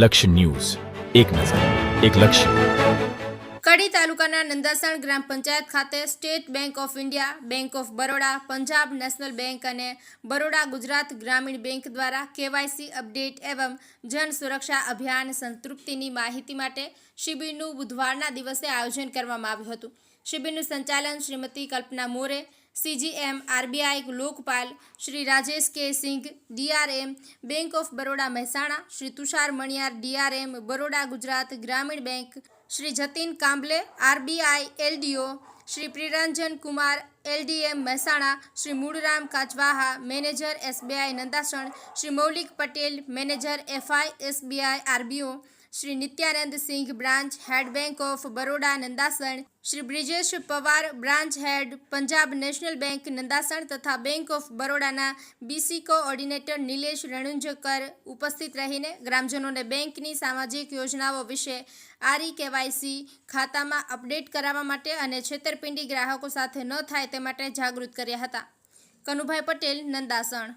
લક્ષ્ય ન્યૂઝ, એક નજર, એક લક્ષ્ય. કડી તાલુકાના નંદાસણ ગ્રામ પંચાયત ખાતે state bank of India, bank of Baroda, Punjab national bank અને બરોડા ગુજરાત ગ્રામીણ બેંક દ્વારા કેવાયસી અપડેટ એવં જન સુરક્ષા અભિયાન સંતૃપ્તિની માહિતી માટે શિબિરનું બુધવારના દિવસે આયોજન કરવામાં આવ્યું હતું. શિબિરનું સંચાલન શ્રીમતી કલ્પના મોરે, CGM RBI Lokpal Shri Rajesh K Singh, DRM bank of Baroda Mehsana Shri Tushar Maniyar, DRM Baroda Gujarat Gramin bank Shri Jatin Kamble, RBI LDO Shri Priranjan Kumar, LDM Mehsana Shri Mulram Kachwaha, manager SBI Nandasan Shri Maulik Patel, manager FI SBI RBO Shri Nityanand Singh, branch head bank of Baroda Nandasan Shri Brijesh Pawar, branch head Punjab national bank Nandasan તથા બેંક ઓફ બરોડાના BC કોઓર્ડિનેટર નિલેશ રણુંજકર ઉપસ્થિત રહીને ગ્રામજનોને બેંકની સામાજિક યોજનાઓ વિશે RE-KYC ખાતામાં અપડેટ કરાવવા માટે અને છેતરપિંડી ગ્રાહકો સાથે ન થાય તે માટે જાગૃત કર્યા હતા. કનુભાઈ પટેલ, નંદાસણ.